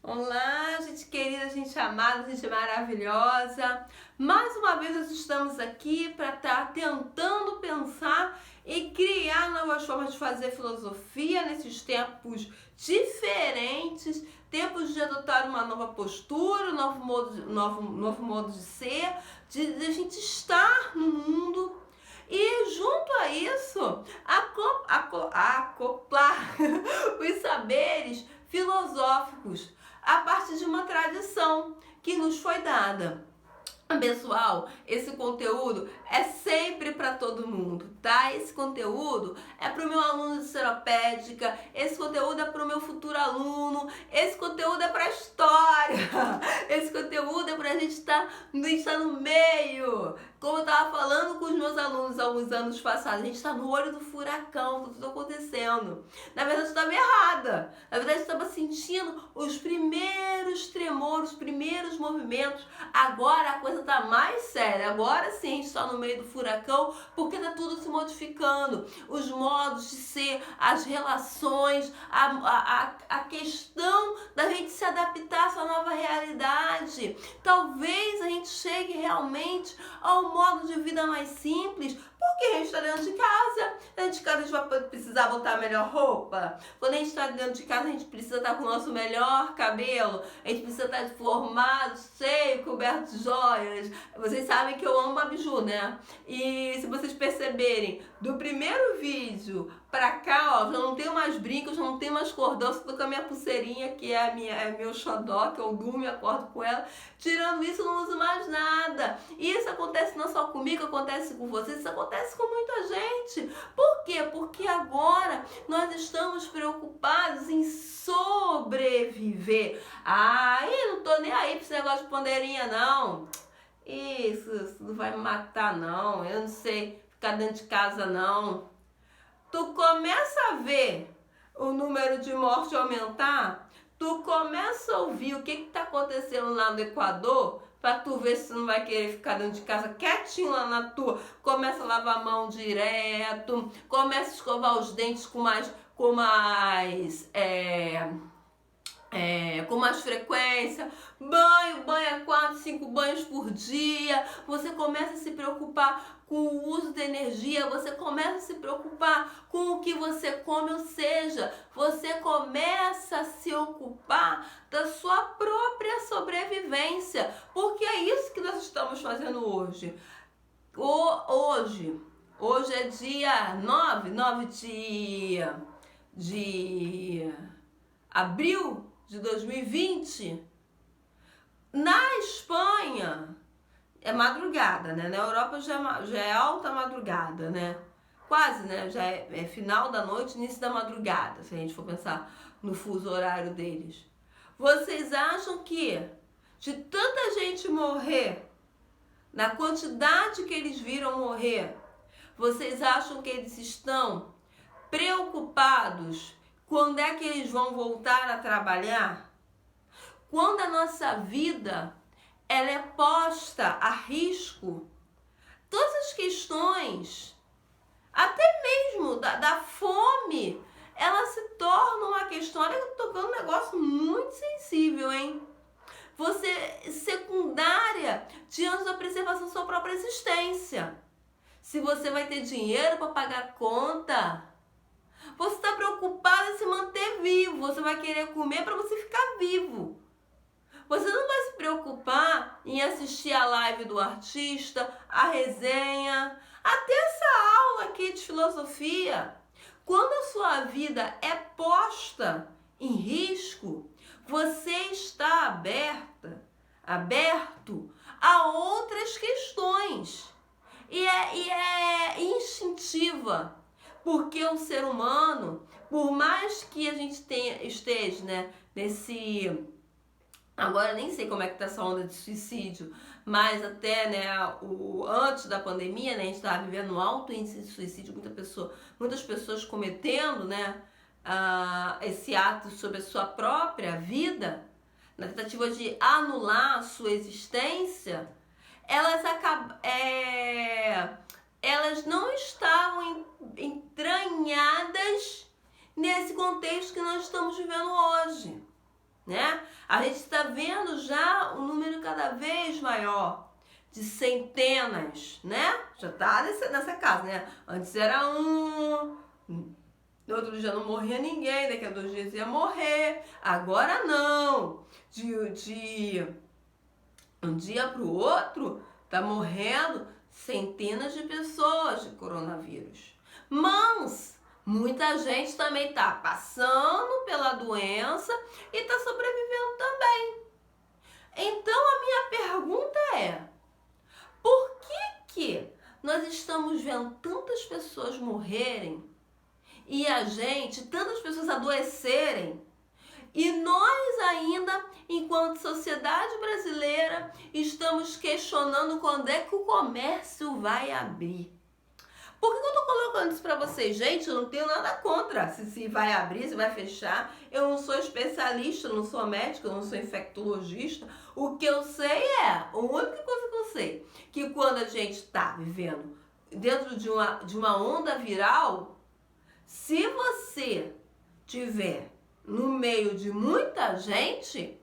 Olá, gente querida, gente amada, gente maravilhosa. Mais uma vez nós estamos aqui para estar tentando pensar e criar novas formas de fazer filosofia nesses tempos diferentes, tempos de adotar uma nova postura, um novo modo de ser, de a gente estar no mundo. E junto a isso, acoplar os saberes filosóficos a partir de uma tradição que nos foi dada. Pessoal, esse conteúdo é sempre para todo mundo, tá? Esse conteúdo é para o meu aluno de seropédica, esse conteúdo é para o meu futuro aluno, esse conteúdo é para a história, esse conteúdo é para a gente estar no meio. Como eu estava falando com os meus alunos alguns anos passados, a gente está no olho do furacão, tá tudo acontecendo. Na verdade, eu estava errada. Na verdade, eu estava sentindo os primeiros tremores, os primeiros movimentos. Agora a coisa tá mais séria. Agora sim a gente está no meio do furacão, porque tá tudo se modificando. Os modos de ser, as relações, a questão da gente se adaptar a essa nova realidade. Talvez a gente chegue realmente a um modo de vida mais simples, porque a gente está dentro de casa. Dentro de casa a gente vai precisar botar a melhor roupa. Quando a gente está dentro de casa, a gente precisa estar com o nosso melhor cabelo. A gente precisa estar formado, cheio, coberto de joias. Vocês sabem que eu amo a biju, né? E se vocês perceberem, do primeiro vídeo pra cá, ó, já não tenho mais brincos, já não tenho mais cordão, só tô com a minha pulseirinha, que é meu xodó, que eu durmo e acordo com ela. Tirando isso, eu não uso mais nada. E isso acontece não só comigo, acontece com vocês, isso acontece com muita gente. Por quê? Porque agora nós estamos preocupados em sobreviver. Ai, não tô nem aí pra esse negócio de pandeirinha, não. Isso não vai me matar, não. Eu não sei ficar dentro de casa, não. Tu começa a ver o número de mortes aumentar, tu começa a ouvir o que tá acontecendo lá no Equador, pra tu ver se tu não vai querer ficar dentro de casa quietinho lá na tua. Começa a lavar a mão direto, começa a escovar os dentes com mais frequência, banha 4, 5 banhos por dia, você começa a se preocupar com o uso de energia, você começa a se preocupar com o que você come, ou seja, você começa a se ocupar da sua própria sobrevivência, porque é isso que nós estamos fazendo hoje. Hoje é dia 9 de abril de 2020, na Espanha é madrugada, né? Na Europa já é alta madrugada, né? Quase, né? Já é final da noite, início da madrugada, se a gente for pensar no fuso horário deles. Vocês acham que de tanta gente morrer, na quantidade que eles viram morrer, vocês acham que eles estão preocupados quando é que eles vão voltar a trabalhar? Quando a nossa vida ela é posta a risco, todas as questões, até mesmo da fome, ela se torna uma questão. Olha, eu tô tocando um negócio muito sensível, hein? Você secundária diante da preservação da sua própria existência. Se você vai ter dinheiro para pagar a conta, você está preocupado em se manter vivo. Você vai querer comer para você ficar vivo. Você não vai se preocupar em assistir a live do artista, a resenha, até essa aula aqui de filosofia. Quando a sua vida é posta em risco, você está aberto a outras questões. E é instintiva. Porque o ser humano, por mais que a gente esteja, né, nesse... Agora nem sei como é que tá essa onda de suicídio, mas até, né, antes da pandemia, né, a gente estava vivendo um alto índice de suicídio, muitas pessoas cometendo, né, esse ato sobre a sua própria vida, na tentativa de anular a sua existência. Elas não estavam entranhadas nesse contexto que nós estamos vivendo hoje, né? A gente está vendo já um número cada vez maior de centenas, né? Já tá nessa casa, né? Antes era um, no outro dia não morria ninguém, daqui a 2 dias ia morrer. Agora não. De um dia para o outro, tá morrendo centenas de pessoas de coronavírus. Mas muita gente também tá passando pela doença e tá sobrevivendo também. Então a minha pergunta é: por que nós estamos vendo tantas pessoas morrerem e tantas pessoas adoecerem, e nós ainda, enquanto sociedade brasileira, estamos questionando quando é que o comércio vai abrir? Por que eu tô colocando isso pra vocês? Gente, eu não tenho nada contra se vai abrir, se vai fechar. Eu não sou especialista, eu não sou médica, eu não sou infectologista. O que eu sei a única coisa que eu sei, que quando a gente tá vivendo dentro de uma onda viral, se você tiver no meio de muita gente,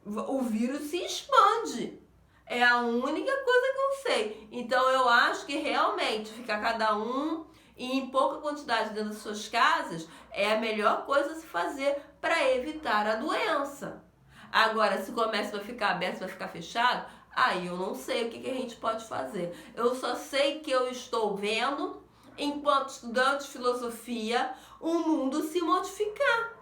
o vírus se expande. É a única coisa que eu sei. Então eu acho que realmente ficar cada um e em pouca quantidade dentro das suas casas é a melhor coisa a se fazer para evitar a doença. Agora, se o comércio vai ficar aberto, vai ficar fechado, aí eu não sei o que a gente pode fazer. Eu só sei que eu estou vendo, enquanto estudante de filosofia, o mundo se modificar.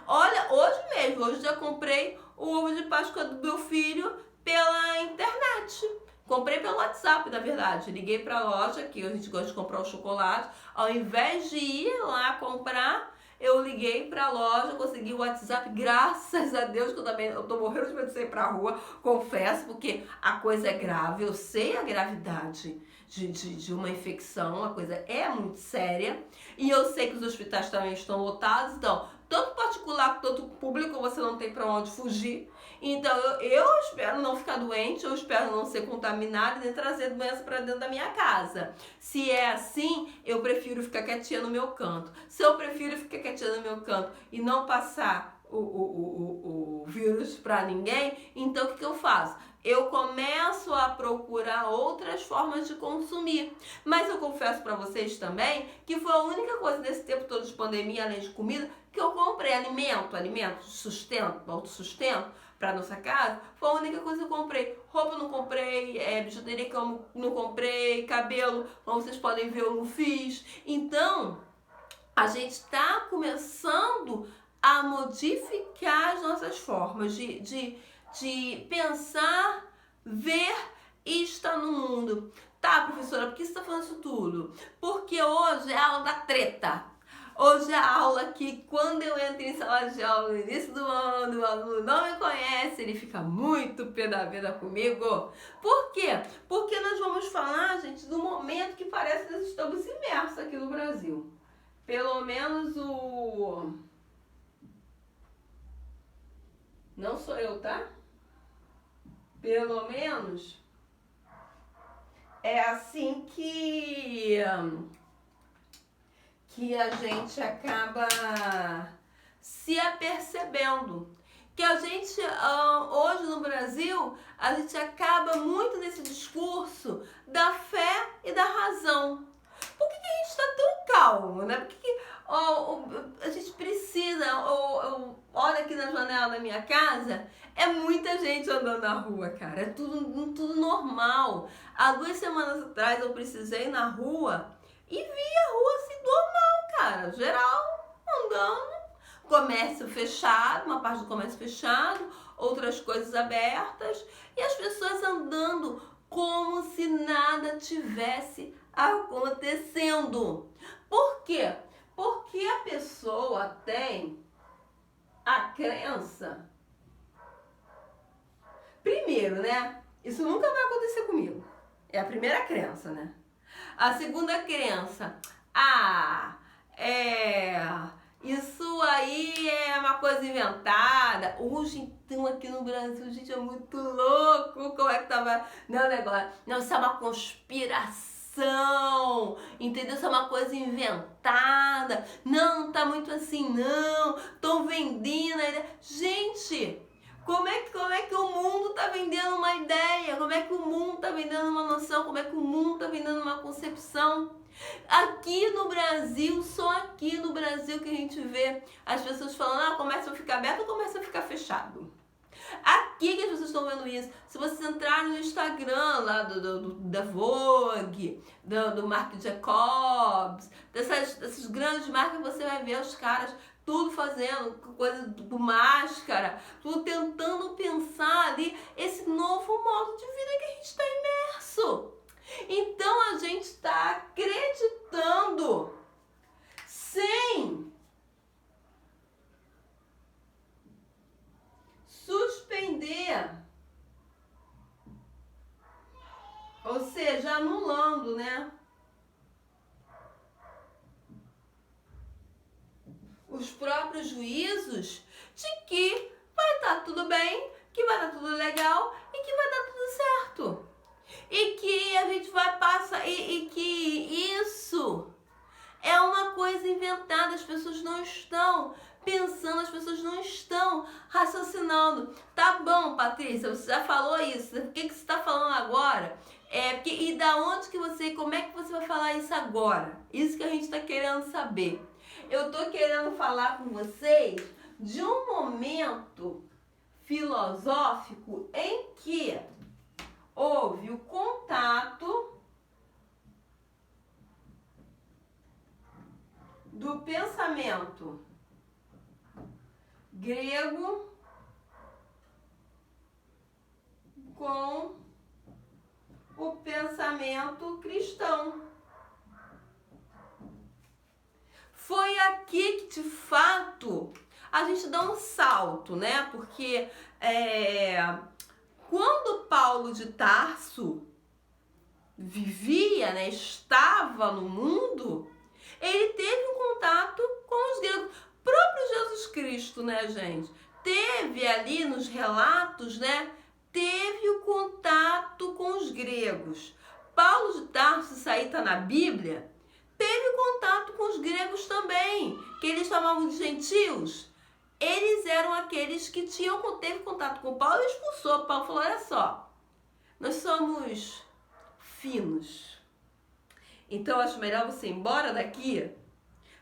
Olha, hoje já comprei o ovo de Páscoa do meu filho pela internet. Comprei pelo WhatsApp, na verdade. Liguei para a loja, que a gente gosta de comprar o chocolate. Ao invés de ir lá comprar, eu liguei para a loja, consegui o WhatsApp. Graças a Deus, que eu tô morrendo de medo de sair para a rua, confesso, porque a coisa é grave. Eu sei a gravidade de uma infecção, a coisa é muito séria. E eu sei que os hospitais também estão lotados, então, tanto particular quanto público, você não tem para onde fugir. Então, eu espero não ficar doente, eu espero não ser contaminada e nem trazer doença para dentro da minha casa. Se é assim, eu prefiro ficar quietinha no meu canto. Se eu prefiro ficar quietinha no meu canto e não passar o vírus para ninguém, então o que eu faço? Eu começo a procurar outras formas de consumir. Mas eu confesso para vocês também que foi a única coisa nesse tempo todo de pandemia, além de comida, que eu comprei alimento, sustento, autossustento para nossa casa. Foi a única coisa que eu comprei. Roupa eu não comprei, bijuteria que eu não comprei, cabelo, como vocês podem ver, eu não fiz. Então, a gente está começando a modificar as nossas formas de pensar, ver e estar no mundo. Tá, professora, por que você está falando isso tudo? Porque hoje é a aula da treta. Hoje é a aula que, quando eu entro em sala de aula no início do ano, o aluno não me conhece, ele fica muito pé da vida comigo. Por quê? Porque nós vamos falar, gente, do momento que parece que nós estamos imersos aqui no Brasil. Pelo menos não sou eu, tá? Pelo menos é assim que a gente acaba se apercebendo. Que a gente, hoje no Brasil, a gente acaba muito nesse discurso da fé e da razão. Por que a gente está tão calmo, né? Por que a gente precisa, olha aqui na janela da minha casa, é muita gente andando na rua, cara, é tudo normal. Há 2 semanas atrás eu precisei ir na rua e vi a rua assim normal, cara, geral, andando, comércio fechado, uma parte do comércio fechado, outras coisas abertas, e as pessoas andando como se nada tivesse acontecendo. Por quê? Porque a pessoa tem a crença. Primeiro, né? Isso nunca vai acontecer comigo. É a primeira crença, né? A segunda crença. Isso aí é uma coisa inventada. Hoje, então, aqui no Brasil, gente, é muito louco. Como é que tava? Não, negócio. Não, isso é uma conspiração. Entendeu? Isso é uma coisa inventada. Não tá muito assim, não. Estão vendendo a ideia. Gente, Como é que o mundo está vendendo uma ideia? Como é que o mundo está vendendo uma noção? Como é que o mundo está vendendo uma concepção? Aqui no Brasil, só aqui no Brasil que a gente vê as pessoas falando, ah, o comércio vai ficar aberto ou o comércio vai ficar fechado. Aqui que as pessoas estão vendo isso. Se vocês entrarem no Instagram lá da Vogue, do Marc Jacobs, dessas grandes marcas, você vai ver os caras tudo fazendo coisa do máscara, tudo tentando pensar ali esse novo modo de vida que a gente está imerso. Então a gente está acreditando sem suspender, ou seja, anulando, né? Os próprios juízos de que vai estar tudo bem, que vai estar tudo legal e que vai dar tudo certo. E que a gente vai passar, e que isso é uma coisa inventada, as pessoas não estão pensando, as pessoas não estão raciocinando. Tá bom, Patrícia, você já falou isso, o que você está falando agora? E da onde que você, como é que você vai falar isso agora? Isso que a gente está querendo saber. Eu tô querendo falar com vocês de um momento filosófico em que houve o contato do pensamento grego com o pensamento cristão. Foi aqui que, de fato, a gente dá um salto, né? Porque quando Paulo de Tarso vivia, né, estava no mundo, ele teve um contato com os gregos. O próprio Jesus Cristo, né, gente? Teve ali nos relatos, né? Teve o contato com os gregos. Paulo de Tarso, isso aí está na Bíblia, teve contato com os gregos também, que eles chamavam de gentios. Eles eram aqueles que teve contato com Paulo e expulsou. Paulo falou, olha só, nós somos finos. Então, acho melhor você ir embora daqui,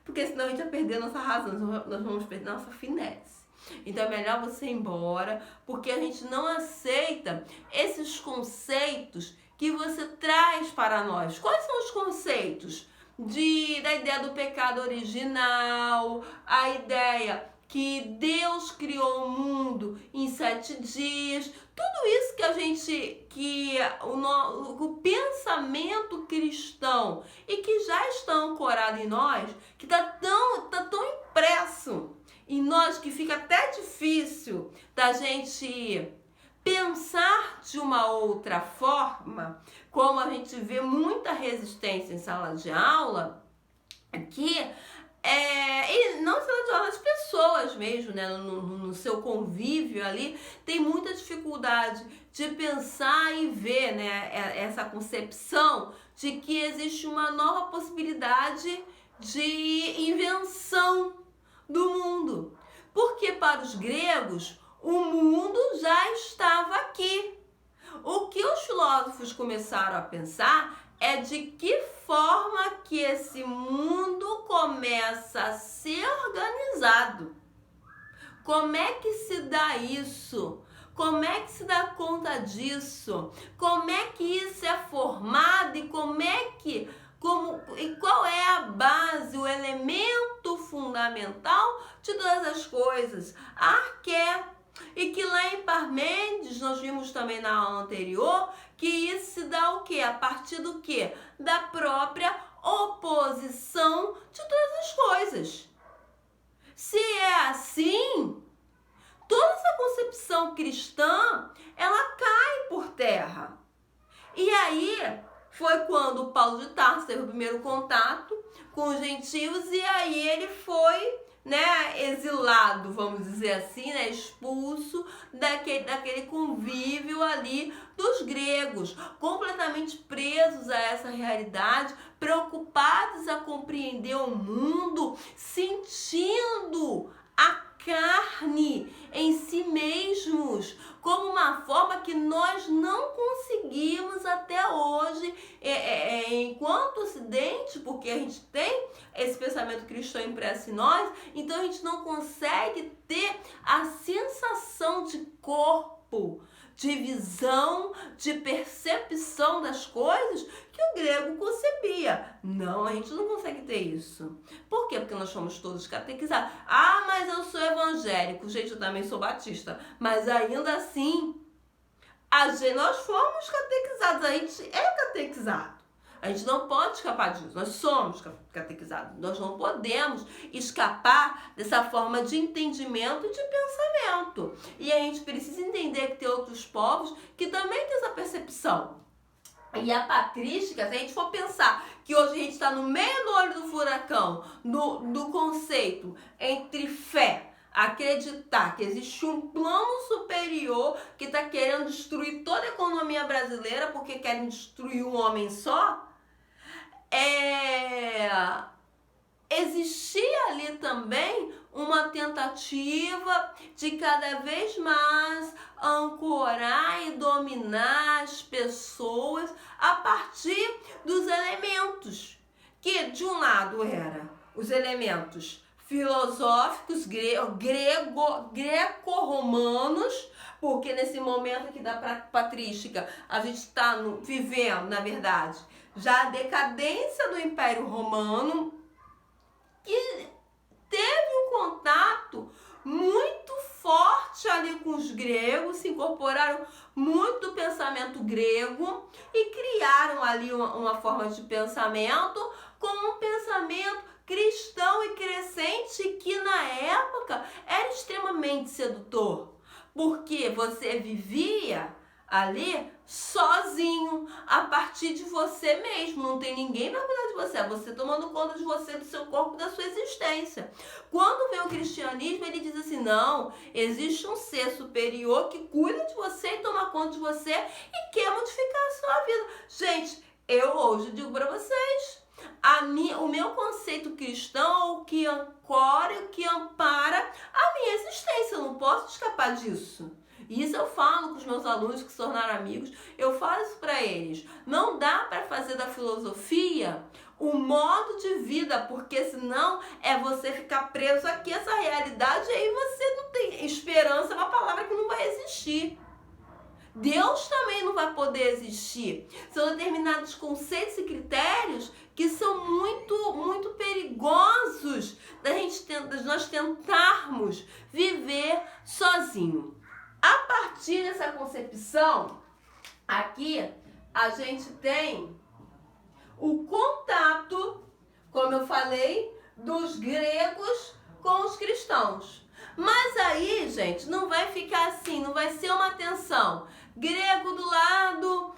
porque senão a gente vai perder nossa razão, nós vamos perder nossa finesse. Então, é melhor você ir embora, porque a gente não aceita esses conceitos que você traz para nós. Quais são os conceitos? Da ideia do pecado original, a ideia que Deus criou o mundo em 7 dias, tudo isso que o pensamento cristão e que já está ancorado em nós, que tá tão impresso em nós que fica até difícil da gente pensar de uma outra forma, como a gente vê muita resistência em sala de aula, e não sala de aula, as pessoas mesmo, né, no seu convívio ali, tem muita dificuldade de pensar e ver, né, essa concepção de que existe uma nova possibilidade de invenção do mundo. Porque para os gregos, o mundo já estava aqui. O que os filósofos começaram a pensar é de que forma que esse mundo começa a ser organizado. Como é que se dá isso? Como é que se dá conta disso? Como é que isso é formado e qual é a base, o elemento fundamental de todas as coisas? A arqué. E que lá em Parmênides, nós vimos também na aula anterior, que isso se dá o quê? A partir do quê? Da própria oposição de todas as coisas. Se é assim, toda essa concepção cristã, ela cai por terra. E aí, foi quando Paulo de Tarso teve o primeiro contato com os gentios e aí ele foi, né, exilado, vamos dizer assim, né, expulso daquele convívio ali dos gregos, completamente presos a essa realidade, preocupados a compreender o mundo, sentindo a carne em em si mesmos, como uma forma que nós não conseguimos até hoje, enquanto Ocidente, porque a gente tem esse pensamento cristão impresso em nós, então a gente não consegue ter a sensação de corpo, de visão, de percepção das coisas que o grego concebia. Não, a gente não consegue ter isso. Por quê? Porque nós somos todos catequizados. Ah, mas eu sou evangélico. Gente, eu também sou batista. Mas ainda assim, nós fomos catequizados. A gente é catequizado. A gente não pode escapar disso. Nós somos catequizados. Nós não podemos escapar dessa forma de entendimento e de pensamento. E a gente precisa entender que tem outros povos que também têm essa percepção. E a patrística, se a gente for pensar que hoje a gente está no meio do olho do furacão, do conceito entre fé, acreditar que existe um plano superior que está querendo destruir toda a economia brasileira porque querem destruir um homem só, existia ali também uma tentativa de cada vez mais ancorar e dominar as pessoas a partir dos elementos, que de um lado eram os elementos filosóficos greco-romanos, porque nesse momento aqui da patrística a gente está vivendo, na verdade, já a decadência do Império Romano, que teve um contato muito forte ali com os gregos, se incorporaram muito do pensamento grego e criaram ali uma forma de pensamento com um pensamento cristão e crescente que na época era extremamente sedutor, porque você vivia ali sozinho, a partir de você mesmo, não tem ninguém para cuidar de você, é você tomando conta de você, do seu corpo, da sua existência. Quando vem o cristianismo, ele diz assim, não, existe um ser superior que cuida de você e toma conta de você e quer modificar a sua vida. Gente, eu hoje digo para vocês, o meu conceito cristão é o que ancora e o que ampara a minha existência, eu não posso escapar disso. E isso eu falo com os meus alunos que se tornaram amigos, eu falo isso para eles. Não dá para fazer da filosofia um modo de vida, porque senão é você ficar preso aqui essa realidade e aí você não tem esperança, é uma palavra que não vai existir. Deus também não vai poder existir. São determinados conceitos e critérios que são muito perigosos de nós tentarmos viver sozinho. A partir dessa concepção, aqui a gente tem o contato, como eu falei, dos gregos com os cristãos. Mas aí, gente, não vai ficar assim, não vai ser uma tensão. Grego do lado,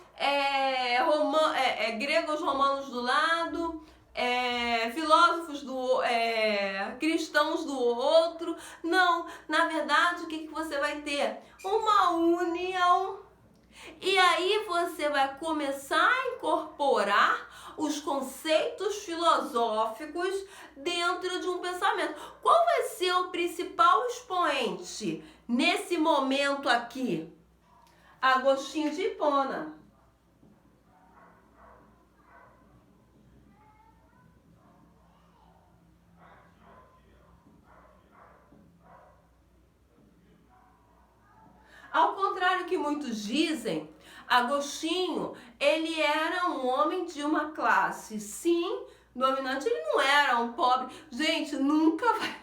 gregos romanos do lado, filósofos cristãos do outro. Não, na verdade, o que você vai ter? Uma união. E aí você vai começar a incorporar os conceitos filosóficos dentro de um pensamento. Qual vai ser o principal expoente nesse momento aqui? Agostinho de Hipona. Ao contrário que muitos dizem, Agostinho, ele era um homem de uma classe, sim, dominante, ele não era um pobre. Gente, nunca vai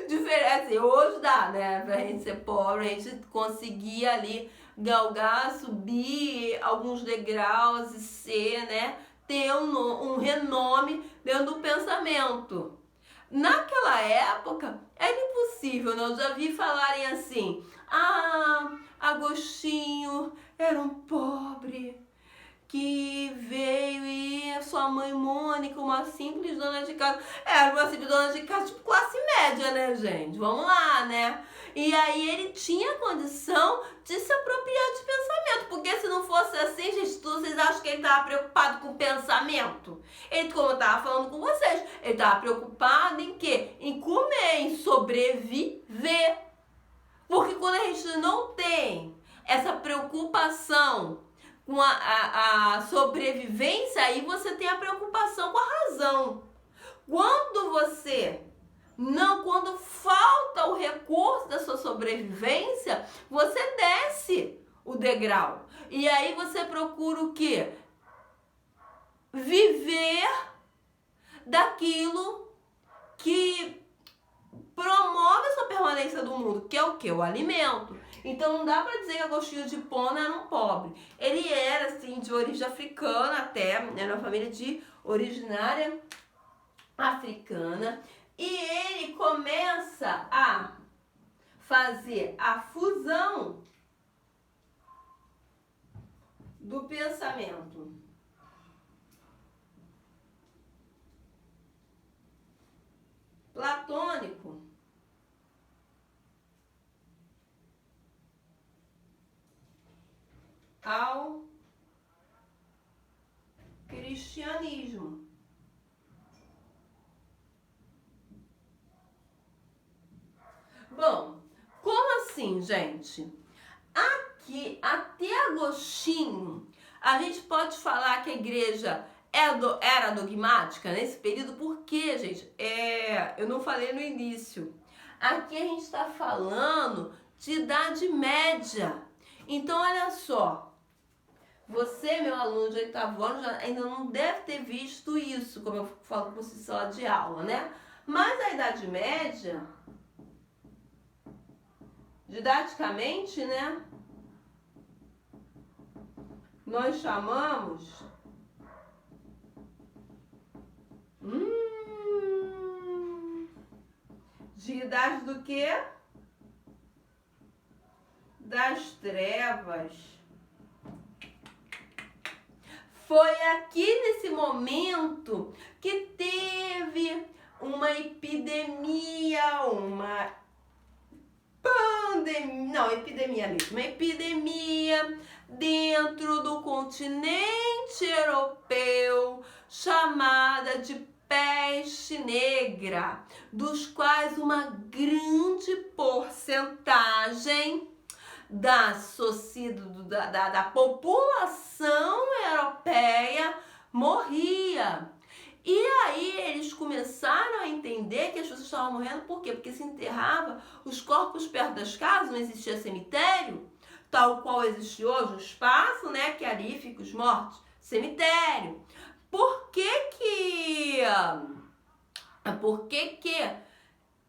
diferença. Hoje dá, né, pra gente ser pobre, a gente conseguir ali galgar, subir alguns degraus e ser, né, ter um renome dentro do pensamento. Naquela época era impossível, né? Eu já vi falarem assim, Agostinho era um pobre que veio e sua mãe Mônica, uma simples dona de casa, era uma simples dona de casa, tipo classe média, né, gente? Vamos lá, né? E aí ele tinha condição de se apropriar de pensamento, porque se não fosse assim, gente, vocês acham que ele estava preocupado com o pensamento? Ele, como eu estava falando com vocês, ele estava preocupado em quê? Em comer, em sobreviver. Porque quando a gente não tem essa preocupação com a sobrevivência, aí você tem a preocupação com a razão. Quando falta o recurso da sua sobrevivência, você desce o degrau. E aí você procura o quê? Viver daquilo que promove a sua permanência do mundo, que é o quê? O alimento. Então não dá para dizer que Agostinho de Hipona era um pobre. Ele era, assim, de origem africana até, era uma família originária africana. E ele começa a fazer a fusão do pensamento platônico ao cristianismo. Bom, como assim, gente? Aqui, até Agostinho, a gente pode falar que a igreja era dogmática nesse período, porque, gente, eu não falei no início. Aqui a gente está falando de Idade Média. Então, olha só, você, meu aluno de 8º ano, ainda não deve ter visto isso, como eu falo por sala de aula, né? Mas a Idade Média, didaticamente, né, nós chamamos de idade do quê? Das trevas. Foi aqui nesse momento que teve uma epidemia, uma epidemia dentro do continente europeu chamada de peste negra, dos quais uma grande porcentagem da população europeia morria. E aí eles começaram a entender que as pessoas estavam morrendo, por quê? Porque se enterrava os corpos perto das casas, não existia cemitério, tal qual existe hoje o espaço, né, que ali ficam os mortos, cemitério. Por que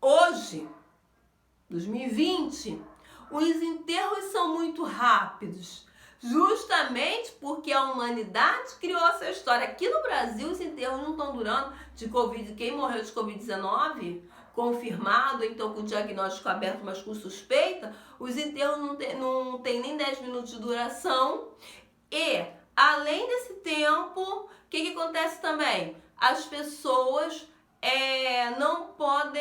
hoje, 2020, os enterros são muito rápidos? Justamente porque a humanidade criou essa história. Aqui no Brasil, os enterros não estão durando de Covid. Quem morreu de Covid-19, confirmado, então com diagnóstico aberto, mas com suspeita, os enterros não tem nem 10 minutos de duração. E, além desse tempo, o que acontece também? As pessoas não pode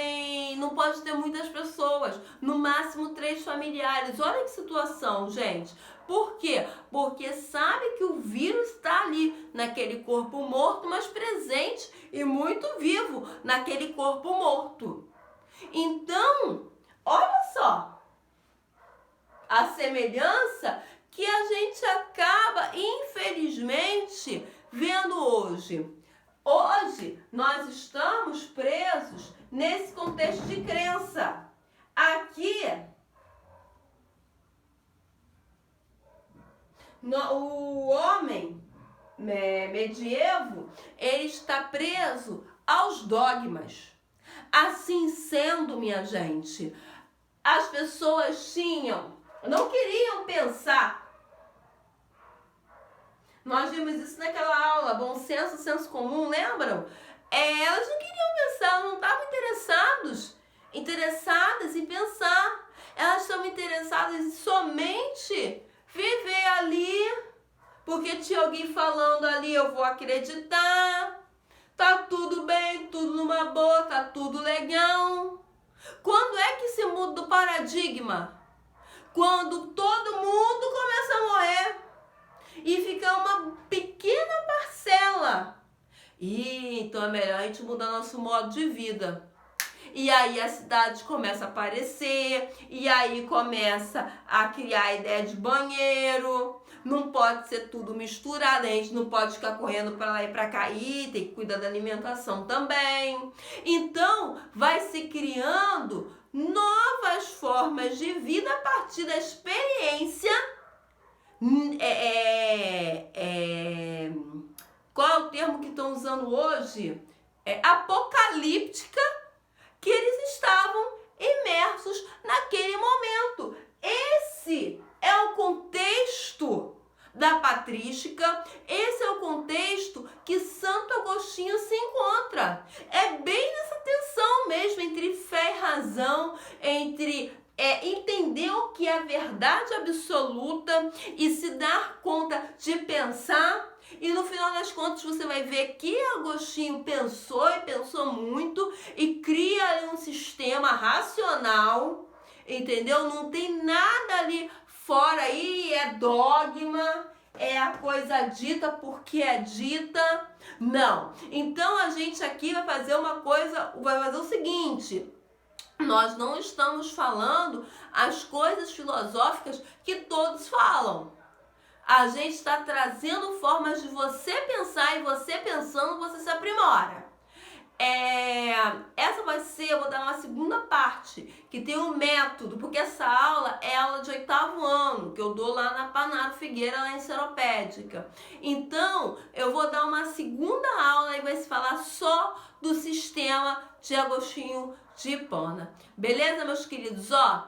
ter muitas pessoas, no máximo 3 familiares. Olha que situação, gente. Por quê? Porque sabe que o vírus está ali, naquele corpo morto, mas presente e muito vivo naquele corpo morto. Então, olha só a semelhança que a gente acaba, infelizmente, vendo hoje. Hoje, nós estamos presos nesse contexto de crença. Aqui, o homem medievo, ele está preso aos dogmas. Assim sendo, minha gente, as pessoas não queriam pensar. Nós vimos isso naquela aula, bom senso, senso comum, lembram? Elas não queriam pensar, não estavam interessadas em pensar. Elas estavam interessadas em somente viver ali, porque tinha alguém falando ali, eu vou acreditar, tá tudo bem, tudo numa boa, tá tudo legal. Quando é que se muda o paradigma? Quando todo mundo começa a morrer e fica uma pequena parcela. Então é melhor a gente mudar nosso modo de vida. e aí a cidade começa a aparecer, e aí começa a criar a ideia de banheiro. Não pode ser tudo misturado, a gente não pode ficar correndo para lá e para cá, e tem que cuidar da alimentação também. Então, vai se criando novas formas de vida a partir da experiência. Qual é o termo que estão usando hoje? Apocalíptica, que eles estavam imersos naquele momento. Esse é o contexto da patrística, esse é o contexto que Santo Agostinho se encontra. É bem nessa tensão mesmo entre fé e razão, entre entender o que é a verdade absoluta e se dar conta de pensar. E no final das contas você vai ver que Agostinho pensou e pensou muito e cria ali um sistema racional, entendeu? Não tem nada ali fora aí, é dogma, é a coisa dita porque é dita. Não. Então a gente aqui vai fazer uma coisa, vai fazer o seguinte: nós não estamos falando as coisas filosóficas que todos falam. A gente está trazendo formas de você pensar, e você pensando, você se aprimora. Essa vai ser, eu vou dar uma segunda parte, que tem um método, porque essa aula é aula de 8º ano, que eu dou lá na Panaro Figueira, lá em Seropédica. Então, eu vou dar uma segunda aula e vai se falar só do sistema de Agostinho de Hipona. Beleza, meus queridos? Ó,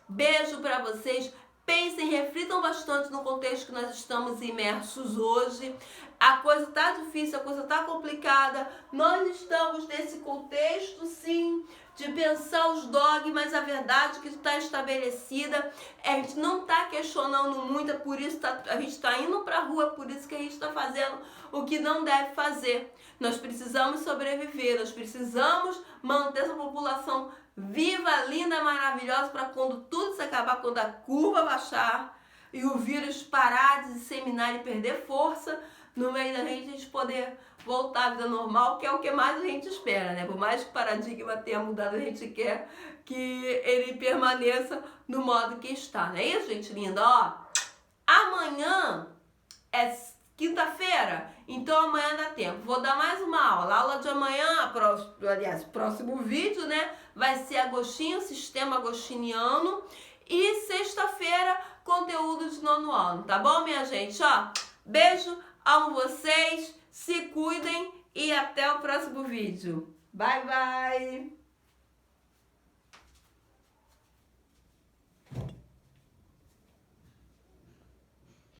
beijo pra vocês. Pensem, reflitam bastante no contexto que nós estamos imersos hoje. A coisa tá difícil, a coisa tá complicada. Nós estamos nesse contexto, sim, de pensar os dogmas, a verdade que está estabelecida. A gente não está questionando muito, é por isso a gente está indo para a rua, por isso que a gente está fazendo o que não deve fazer. Nós precisamos sobreviver, nós precisamos manter essa população viva, linda, maravilhosa, para quando tudo se acabar, quando a curva baixar e o vírus parar de disseminar e perder força, no meio da gente, a gente poder voltar à vida normal, que é o que mais a gente espera, né? Por mais que o paradigma tenha mudado, a gente quer que ele permaneça no modo que está, não é isso, gente linda? Ó, amanhã é quinta-feira, então amanhã dá tempo. Vou dar mais uma aula. A aula de amanhã, aliás, próximo vídeo, né? Vai ser Agostinho, sistema agostiniano. E sexta-feira, conteúdo de 9º ano, tá bom, minha gente? Ó, beijo, amo vocês, se cuidem e até o próximo vídeo. Bye, bye!